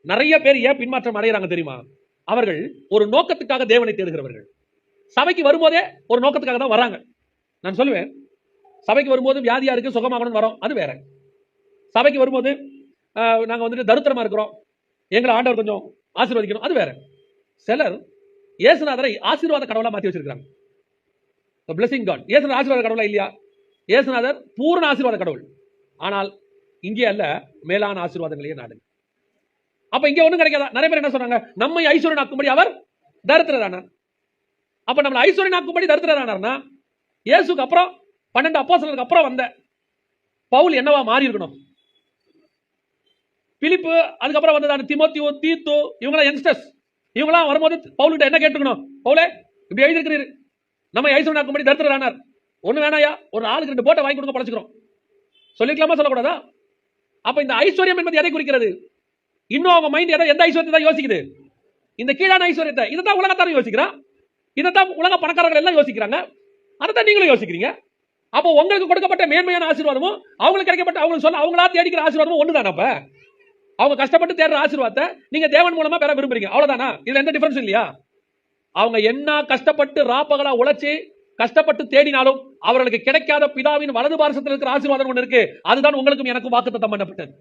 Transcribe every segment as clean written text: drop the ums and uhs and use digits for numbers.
நிறைய பேர் ஏன் பின்மாற்றம் அடைகிறாங்க தெரியுமா? அவர்கள் ஒரு நோக்கத்துக்காக தேவனை தேடுகிறவர்கள். சபைக்கு வரும்போதே ஒரு நோக்கத்துக்காக தான் வராங்க. நான் சொல்லுவேன், சபைக்கு வரும்போது வியாதியா இருக்கு சுகமாகணும்னு வரோம், அது வேற. சபைக்கு வரும்போது நாங்க வந்துட்டு தருத்திரமா இருக்கிறோம், எங்களை ஆண்டவர் கொஞ்சம் ஆசீர்வதிக்கணும், அது வேற. சிலர் இயேசுநாதரை ஆசீர்வாத கடவுளா மாத்தி வச்சிருக்காங்க. Blessing god. இயேசுநாதர் ஆசீர்வாத கடவுளா இல்லையா? இயேசுநாதர் பூரண ஆசீர்வாத கடவுள். ஆனால் இங்கே அல்ல, மேலான ஆசீர்வாதங்களையே நாடுங்க. அப்ப இங்க ஒண்ணும் கிடைக்காதா? நிறைய பேர் என்ன சொன்னாங்க, நம்மை ஐஸ்வர்யனாக்கும்படி அவர் தரித்திரரானார். அப்ப நம்ம ஐஸ்வர்யனாக்கும்படி தரித்திரரானார்னா, இயேசுக்கு அப்புறம் 12 அப்போஸ்தலருக்கு அப்புறம் வந்த பவுல் என்னவா மாறி இருக்கணும்? பிலிப்பு, அதுக்கப்புறம் வந்ததான தீமோத்தேயு, தீத்து, இவங்களாம் யங்ஸ்டர்ஸ். இவங்களாம் வரும்போது பவுல்கிட்ட என்ன கேட்டுக்கணும்? பவுலே, இப்படி எழுதியிருக்கிறீரு, நம்ம ஐஸ்வர்யனாக்கும்படி தரித்திரரானார், ஒண்ணு வேணாயா, ஒரு ஆளுக்கு 2 போட்டை வாங்கி கொடுங்க, பழச்சுக்கிறோம், சொல்லிக்கலாமா சொல்லக்கூடாதா? அப்ப இந்த ஐஸ்வர்யம் என்பது எதை குறிக்கிறது? இன்னும் அவங்க மைண்ட் எந்த ஐஸ்வர்யத்தை தான் யோசிக்குது? இந்த கீழான ஐஸ்வர்யத்தை. இதைத்தான் உலகத்தாரும் யோசிக்கிறான், இதைத்தான் உலக பணக்காரர்கள் எல்லாம் யோசிக்கிறாங்க, அதைத்தான் நீங்களும் யோசிக்கிறீங்க. அப்போ உங்களுக்கு கொடுக்கப்பட்ட மேன்மையான ஆசீர்வாதமும் அவங்களுக்கு கிடைக்கப்பட்ட அவங்களா தேடிக்கிற ஆசீர்வாதமும் ஒண்ணுதானே? அப்ப அவங்க கஷ்டப்பட்டு தேடுற ஆசீர்வாதத்தை நீங்க தேவன் மூலமா பெற விரும்புறீங்க, அவ்வளவுதானா? இதுல எந்த டிஃபரன்ஸ் இல்லையா? அவங்க என்ன கஷ்டப்பட்டு ராப்பகலா உழைச்சி கஷ்டப்பட்டு தேடினாலும் அவர்களுக்கு கிடைக்காத பிதாவின் வலது பாரசத்தில் இருக்கிற ஆசீர்வாதம் ஒன்று இருக்கு. அதுதான் உங்களுக்கும் எனக்கும் வாக்குத்தத்தம் பண்ணப்பட்டது.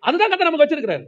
அதுதான் கர்த்தர் நமக்கு வச்சிருக்கிறார்.